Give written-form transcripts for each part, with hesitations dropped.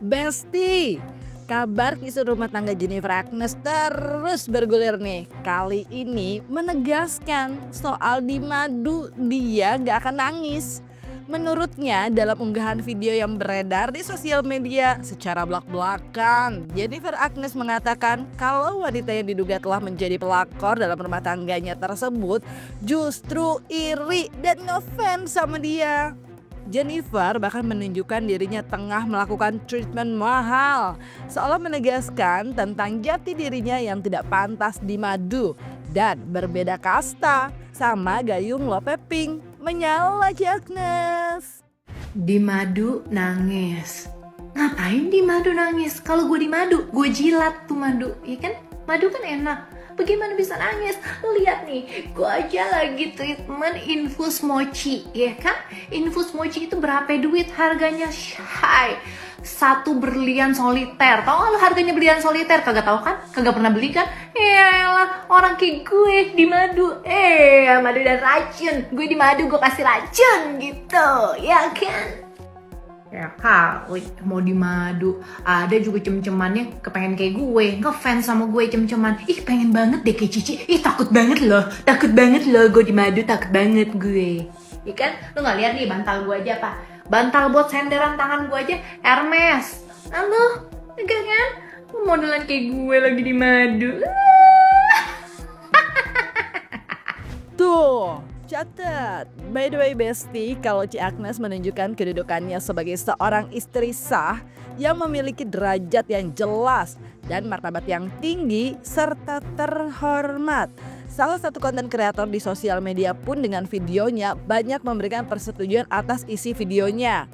Besti, kabar kisah rumah tangga Jennifer Agnez terus bergulir nih. Kali ini menegaskan soal di madu dia gak akan nangis. Menurutnya dalam unggahan video yang beredar di sosial media secara belak-belakan, Jennifer Agnez mengatakan kalau wanita yang diduga telah menjadi pelakor dalam rumah tangganya tersebut justru iri dan ngefans sama dia. Jennifer bahkan menunjukkan dirinya tengah melakukan treatment mahal, seolah menegaskan tentang jati dirinya yang tidak pantas di madu dan berbeda kasta sama Gayung Lope Pink. Menyala Agnes. Di madu nangis. Ngapain di madu nangis? Kalau gue di madu, gue jilat tuh madu, ya kan? Madu kan enak. Bagaimana bisa nangis? Lihat nih, gue aja lagi treatment infus mochi, ya kan? Infus mochi itu berapa duit harganya? Hai, 1 berlian soliter. Tahu nggak lo harganya berlian soliter? Kagak tahu kan? Kagak pernah beli kan? Yaelah, orang kayak gue di madu. Madu dan racun. Gue di madu gue kasih racun gitu, ya kan? Ya kali mau di madu. Ada juga cem-cemannya kepengen kayak gue, ngefans sama gue cem-ceman. Ih pengen banget deh kayak Cici. Ih takut banget loh gue di madu, takut banget gue. Ya kan, lu gak lihat nih bantal gue aja apa? Bantal buat senderan tangan gue aja Hermes. Halo, enggak kan? Modelan kayak gue lagi di madu. Tuh, catat. By the way Besti, kalau Ci Agnes menunjukkan kedudukannya sebagai seorang istri sah yang memiliki derajat yang jelas dan martabat yang tinggi serta terhormat. Salah satu konten kreator di sosial media pun dengan videonya banyak memberikan persetujuan atas isi videonya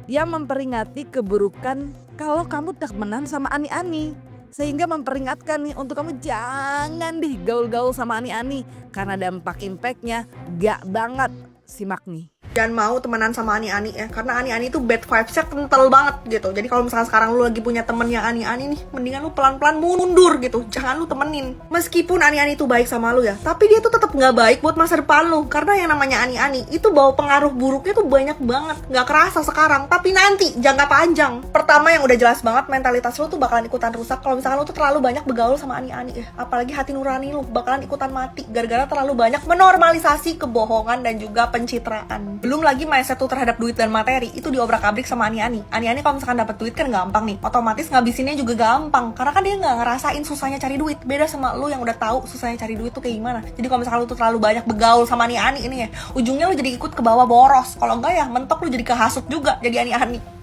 yang memperingati keburukan kalau kamu temenan sama Ani-Ani. Sehingga memperingatkan nih untuk kamu jangan deh gaul-gaul sama Ani-Ani karena dampak impactnya gak banget. Simak nih. Jangan mau temenan sama Ani-Ani ya, karena Ani-Ani itu bad vibes-nya kental banget gitu. Jadi kalau misalnya sekarang lu lagi punya temen yang Ani-Ani nih, mendingan lu pelan-pelan mundur gitu, jangan lu temenin. Meskipun Ani-Ani itu baik sama lu ya, tapi dia tuh tetap nggak baik buat masa depan lu. Karena yang namanya Ani-Ani itu bawa pengaruh buruknya tuh banyak banget, nggak kerasa sekarang, tapi nanti jangka panjang. Pertama yang udah jelas banget, mentalitas lu tuh bakalan ikutan rusak kalau misalnya lu tuh terlalu banyak bergaul sama Ani-Ani ya. Apalagi hati nurani lu bakalan ikutan mati gara-gara terlalu banyak menormalisasi kebohongan dan juga pencitraan. Belum lagi mindset tuh terhadap duit dan materi itu diobrak-abrik sama Ani-Ani. Ani-Ani kalau misalkan dapat duit kan gampang nih, otomatis ngabisinnya juga gampang karena kan dia nggak ngerasain susahnya cari duit. Beda sama lu yang udah tahu susahnya cari duit tuh kayak gimana. Jadi kalau misalkan lu tuh terlalu banyak bergaul sama Ani-Ani ini ya, ujungnya lu jadi ikut ke bawah boros. Kalau enggak ya mentok lu jadi kehasut juga jadi Ani-Ani.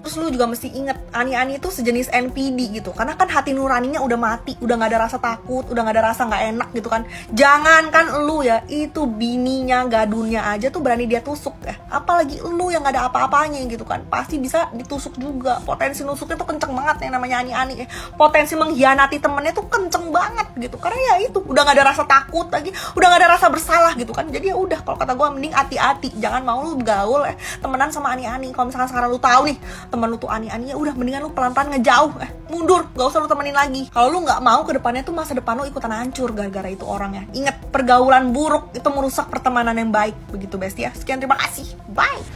Terus lu juga mesti inget, Ani-Ani itu sejenis NPD gitu. Karena kan hati nuraninya udah mati, udah gak ada rasa takut, udah gak ada rasa gak enak gitu kan. Jangan kan lu ya, itu bininya, gadunnya aja tuh berani dia tusuk ya. Apalagi lu yang gak ada apa-apanya gitu kan. Pasti bisa ditusuk juga. Potensi nusuknya tuh kenceng banget yang namanya Ani-Ani ya. Potensi mengkhianati temennya tuh kenceng banget gitu. Karena ya itu, udah gak ada rasa takut lagi, udah gak ada rasa bersalah gitu kan. Jadi ya udah, kalau kata gue mending hati-hati. Jangan mau lu bergaul temenan sama Ani-Ani. Kalau misalkan sekarang lu tahu nih temen lu tuh Ani-Ani, ya udah mendingan lu pelan-pelan ngejauh, mundur, gak usah lu temenin lagi. Kalau lu nggak mau ke depannya tuh masa depan lu ikutan hancur gara-gara itu orangnya. Ingat, pergaulan buruk itu merusak pertemanan yang baik. Begitu Besti ya. Sekian, terima kasih, bye.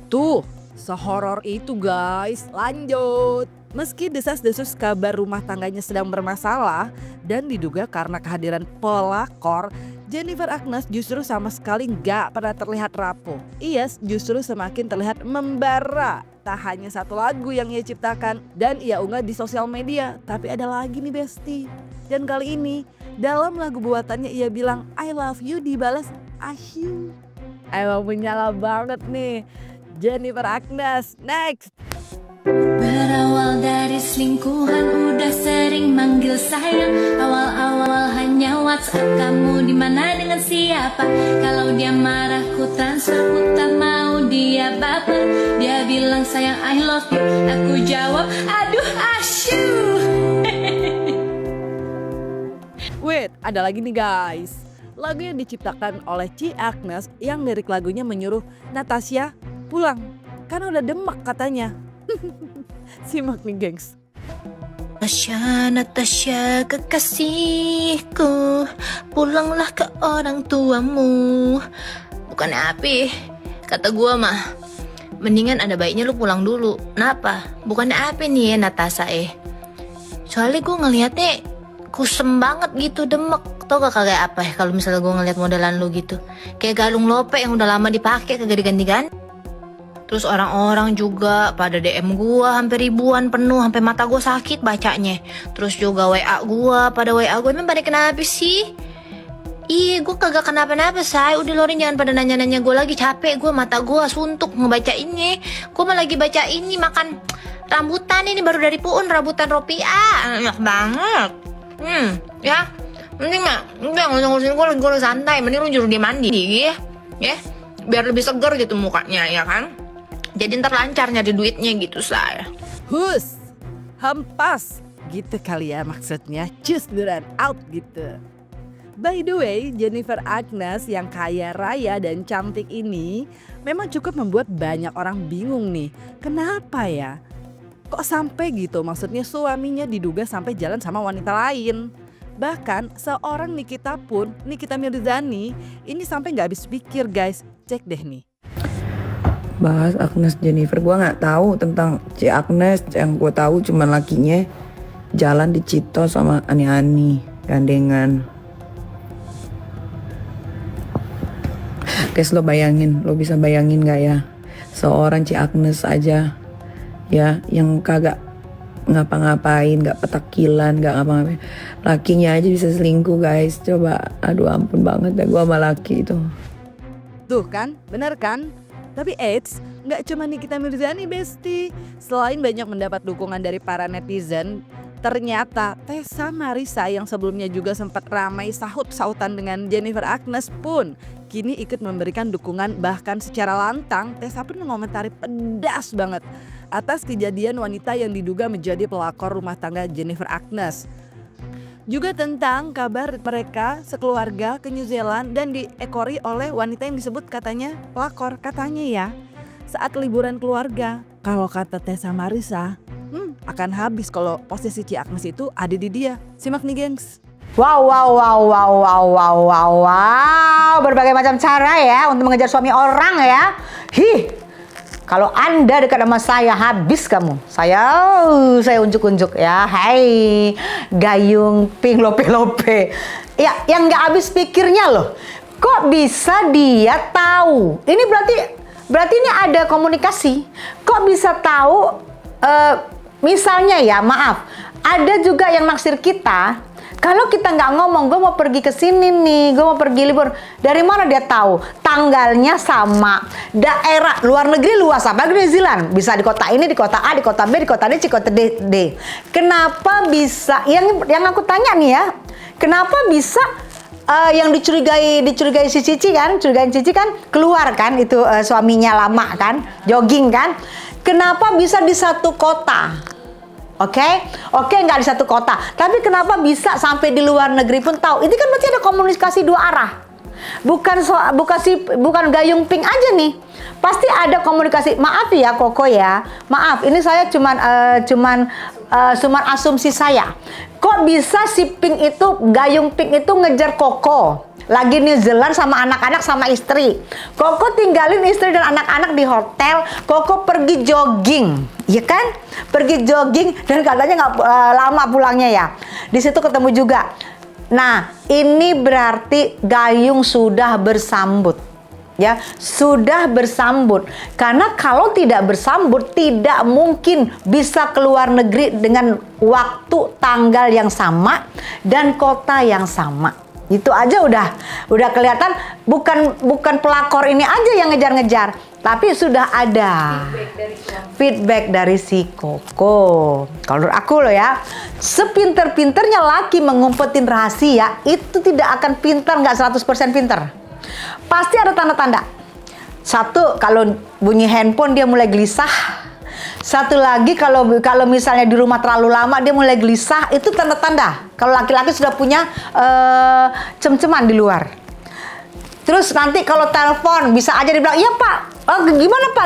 Tuh, sehoror itu guys. Lanjut. Meski desas-desus kabar rumah tangganya sedang bermasalah dan diduga karena kehadiran pelakor, Jennifer Agnez justru sama sekali gak pernah terlihat rapuh. Ia justru semakin terlihat membara. Tak hanya satu lagu yang ia ciptakan dan ia unggah di sosial media, tapi ada lagi nih Besti. Dan kali ini dalam lagu buatannya ia bilang I love you dibalas Asyu. Emang menyala banget nih Jennifer Agnez. Next. Berawal dari selingkuhan udah sering manggil sayang. Awal-awal hanya WhatsApp, kamu dimana dengan siapa? Kalau dia marah ku transfer, ku tak mau dia baper. Dia bilang sayang I love you, aku jawab aduh asyuh. Wait, ada lagi nih guys. Lagu yang diciptakan oleh Ci Agnes yang lirik lagunya menyuruh Natasha pulang karena udah demak katanya. Simak nih gengs. Natasha, Natasha kekasihku, pulanglah ke orang tuamu. Bukan api, kata gua mah mendingan ada baiknya lu pulang dulu. Kenapa? Bukannya apa nih ya Natasha Soalnya gue ngeliatnya kusem banget gitu, demek. Tau gak kayak apa ya kalau misalnya gue ngeliat modelan lu gitu? Kayak galung lope yang udah lama dipakai kagak diganti-ganti. Terus orang-orang juga pada DM gua hampir ribuan penuh, sampai mata gua sakit bacanya. Terus juga WA gua, emang pada kenapa sih? Ih, gua kagak kenapa-napa, say. Udah Lorin jangan pada nanya-nanya gua lagi, capek gua, mata gua suntuk ngebacainnya. Gua mah lagi baca ini, makan rambutan ini baru dari Puun, rambutan Ropia. Enak banget. Ya. Mending mah, udah nggak usah ngurusin gua santai. Mending lu juru dia mandi, ya. Biar lebih segar gitu mukanya, ya kan? Jadi ntar lancar nyari duitnya gitu, saya. Hus, hempas gitu kali ya maksudnya, cus duran out gitu. By the way, Jennifer Agnez yang kaya raya dan cantik ini memang cukup membuat banyak orang bingung nih. Kenapa ya? Kok sampai gitu? Maksudnya suaminya diduga sampai jalan sama wanita lain. Bahkan seorang Nikita Mirzani ini sampai nggak habis pikir guys. Cek deh nih. Bahas Agnez Jennifer, gue nggak tahu tentang si Agnez. Yang gue tahu cuma lakinya jalan di Cito sama Ani gandengan. Guys, lo bisa bayangin gak ya, seorang si Agnez aja ya yang kagak ngapa-ngapain, gak petakilan, gak ngapa-ngapain, lakinya aja bisa selingkuh guys. Coba, aduh ampun banget ya gue sama laki itu. Tuh kan, bener kan? Tapi eits, nggak cuma Nikita Mirzani besti. Selain banyak mendapat dukungan dari para netizen, ternyata Tessa Marissa yang sebelumnya juga sempat ramai sahut-sahutan dengan Jennifer Agnez pun kini ikut memberikan dukungan, bahkan secara lantang Tessa pun mengomentari pedas banget atas kejadian wanita yang diduga menjadi pelakor rumah tangga Jennifer Agnez. Juga tentang kabar mereka sekeluarga ke New Zealand dan diekori oleh wanita yang disebut katanya pelakor. Katanya ya, saat liburan keluarga, kalau kata Tessa Marissa, akan habis kalau posisi Ci Agnez itu ada di dia. Simak nih gengs. Wow, berbagai macam cara ya untuk mengejar suami orang ya. Kalau Anda dekat sama saya, habis kamu. Saya unjuk-unjuk ya. Hai, gayung pink lope-lope. Ya, yang nggak habis pikirnya loh. Kok bisa dia tahu? Ini berarti ini ada komunikasi. Kok bisa tahu? Misalnya ya, maaf, ada juga yang naksir kita. Kalau kita nggak ngomong, gue mau pergi ke sini nih, gue mau pergi libur. Dari mana dia tahu? Tanggalnya sama, daerah luar negeri luas, apa New Zealand? Bisa di kota ini, di kota A, di kota B, di kota D, di kota D. Kenapa bisa? Yang aku tanya nih ya, kenapa bisa yang dicurigai si Cici kan, keluar kan itu suaminya lama kan, jogging kan? Kenapa bisa di satu kota? Oke, nggak di satu kota. Tapi kenapa bisa sampai di luar negeri pun tahu? Itu kan berarti ada komunikasi dua arah. Bukan gayung pink aja nih. Pasti ada komunikasi. Maaf ya Koko ya. Maaf, ini saya cuman asumsi saya. Kok bisa si pink itu, gayung pink itu ngejar Koko? Lagi New Zealand sama anak-anak sama istri. Koko tinggalin istri dan anak-anak di hotel. Koko pergi jogging, ya kan? Pergi jogging dan katanya nggak lama pulangnya ya. Di situ ketemu juga. Nah, ini berarti gayung sudah bersambut. Ya, sudah bersambut. Karena kalau tidak bersambut, tidak mungkin bisa keluar negeri dengan waktu, tanggal yang sama dan kota yang sama. Itu aja udah kelihatan, bukan pelakor ini aja yang ngejar-ngejar, tapi sudah ada feedback dari si Koko. Kalau menurut aku loh ya, sepinter-pinternya laki mengumpetin rahasia itu tidak akan pintar, nggak 100% pintar. Pasti ada tanda-tanda. Satu, kalau bunyi handphone dia mulai gelisah. Satu lagi, kalau misalnya di rumah terlalu lama dia mulai gelisah, itu tanda-tanda kalau laki-laki sudah punya cem-ceman di luar. Terus nanti kalau telepon bisa aja dibilang, iya Pak,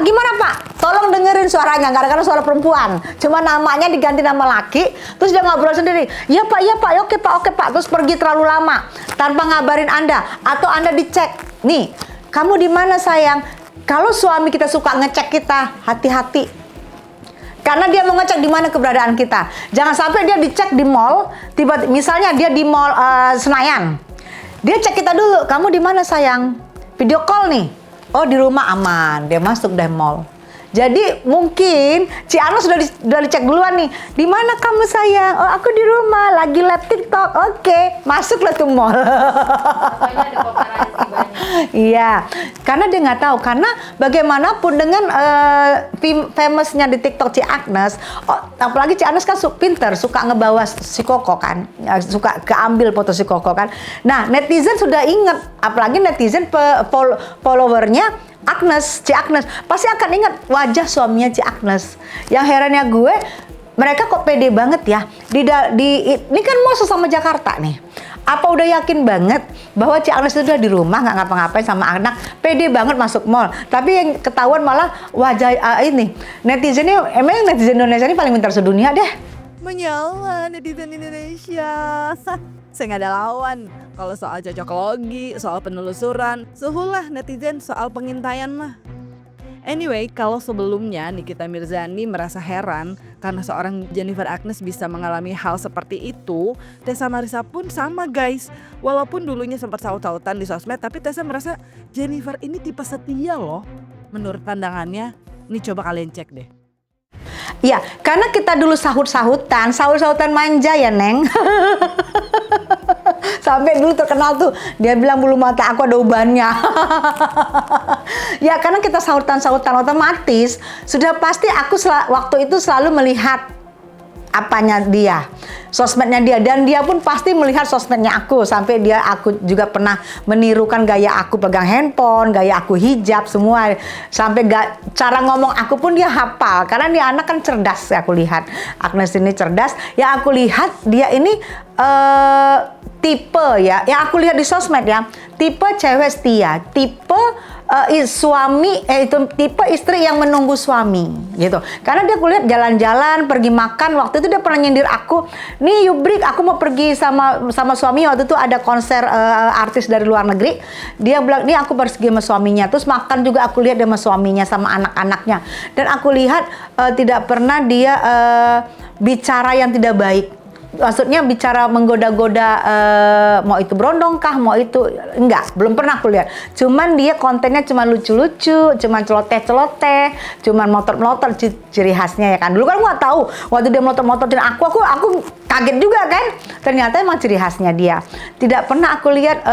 gimana Pak, tolong dengerin suaranya, kadang-kadang suara perempuan, cuma namanya diganti nama laki. Terus dia ngobrol sendiri, iya Pak, oke Pak, terus pergi terlalu lama tanpa ngabarin Anda, atau Anda dicek, nih kamu di mana sayang? Kalau suami kita suka ngecek kita, hati-hati. Karena dia mau ngecek di mana keberadaan kita. Jangan sampai dia dicek di mall, misalnya dia di mall Senayan. Dia cek kita dulu, kamu di mana sayang? Video call nih. Oh, di rumah aman. Dia masuk deh mall. Jadi mungkin Ci Ana sudah dicek duluan nih. Di mana kamu sayang? Oh, aku di rumah, lagi live TikTok. Oke, masuklah ke mall. Iya, karena dia nggak tahu. Karena bagaimanapun dengan famousnya di TikTok Ci Agnes, apalagi Ci Agnes kan pinter, suka ngebawa si Koko kan, suka keambil foto si Koko kan. Nah, netizen sudah inget, apalagi netizen followernya Ci Agnes pasti akan ingat wajah suaminya Ci Agnes. Yang herannya gue, mereka kok pede banget ya. Ini kan mau sesama Jakarta nih. Apa udah yakin banget bahwa Ci Agnes itu udah di rumah nggak ngapa-ngapain sama anak, pede banget masuk mall. Tapi yang ketahuan malah wajah ini netizennya, emang netizen Indonesia ini paling pintar sedunia deh. Menyala netizen Indonesia. Saya nggak ada lawan. Kalau soal cocok logi, soal penelusuran, suhulah netizen soal pengintaian mah. Anyway, kalau sebelumnya Nikita Mirzani merasa heran karena seorang Jennifer Agnez bisa mengalami hal seperti itu, Tessa Marissa pun sama guys. Walaupun dulunya sempat saut-sautan di sosmed, tapi Tessa merasa Jennifer ini tipe setia loh. Menurut pandangannya, ini coba kalian cek deh. Ya, karena kita dulu sahut-sahutan manja ya Neng. Sampai dulu terkenal tuh, dia bilang bulu mata aku ada ubannya. Ya karena kita sahutan-sahutan otomatis, sudah pasti aku waktu itu selalu melihat apanya dia, sosmednya dia, dan dia pun pasti melihat sosmednya aku. Sampai aku juga pernah menirukan gaya aku pegang handphone, gaya aku hijab, semua. Sampai cara ngomong aku pun dia hafal, karena dia anak kan cerdas. Aku lihat Agnes ini cerdas. Yang aku lihat dia ini tipe ya, yang aku lihat di sosmed ya, tipe cewek setia, tipe tipe istri yang menunggu suami gitu. Karena dia kulihat jalan-jalan, pergi makan, waktu itu dia pernah nyindir aku, nih Yubrik, aku mau pergi sama suami, waktu itu ada konser artis dari luar negeri. Dia bilang, nih aku pergi sama suaminya, terus makan juga aku lihat dia sama suaminya, sama anak-anaknya. Dan aku lihat tidak pernah dia bicara yang tidak baik. Maksudnya bicara menggoda-goda, mau itu berondong kah, mau itu enggak, belum pernah aku lihat. Cuman dia kontennya cuma lucu-lucu, cuma celoteh-celoteh, cuma motor-motor, ciri khasnya ya kan. Dulu kan gua nggak tahu waktu dia motor-motorin aku kaget juga kan. Ternyata emang ciri khasnya dia. Tidak pernah aku lihat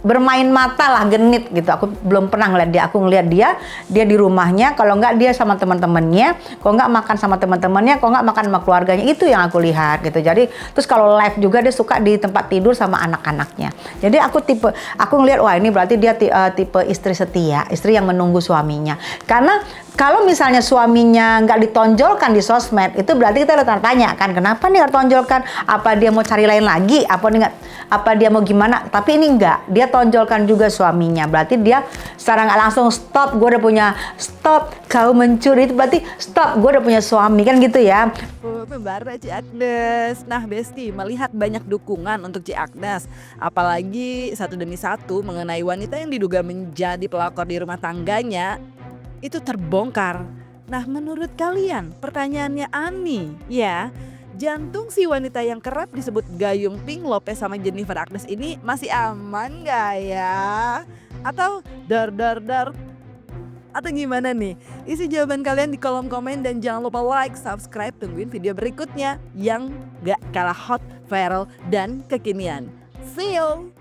bermain mata lah, genit gitu. Aku belum pernah ngeliat dia. Aku ngeliat dia di rumahnya, kalau nggak dia sama teman-temannya, kalau nggak makan sama teman-temannya, kalau nggak makan sama keluarganya. Itu yang aku lihat gitu. Jadi terus kalau live juga dia suka di tempat tidur sama anak-anaknya. Jadi aku ngeliat, wah ini berarti dia tipe istri setia, istri yang menunggu suaminya. Karena kalau misalnya suaminya nggak ditonjolkan di sosmed, itu berarti kita udah tanya kan, kenapa nih nggak ditonjolkan? Apa dia mau cari lain lagi? Apa dia mau gimana? Tapi ini enggak, dia tonjolkan juga suaminya. Berarti dia secara nggak langsung stop, gue udah punya, stop kau mencuri, itu berarti stop, gue udah punya suami kan gitu ya. Membara Ci Agnes. Nah Besti, melihat banyak dukungan untuk Ci Agnes, apalagi satu demi satu mengenai wanita yang diduga menjadi pelakor di rumah tangganya, itu terbongkar. Nah menurut kalian, pertanyaannya Ani ya, jantung si wanita yang kerap disebut Gayung Pink Lopez sama Jennifer Agnez ini masih aman gak ya? Atau dar? Atau gimana nih? Isi jawaban kalian di kolom komen dan jangan lupa like, subscribe, tungguin video berikutnya yang gak kalah hot, viral, dan kekinian. See you!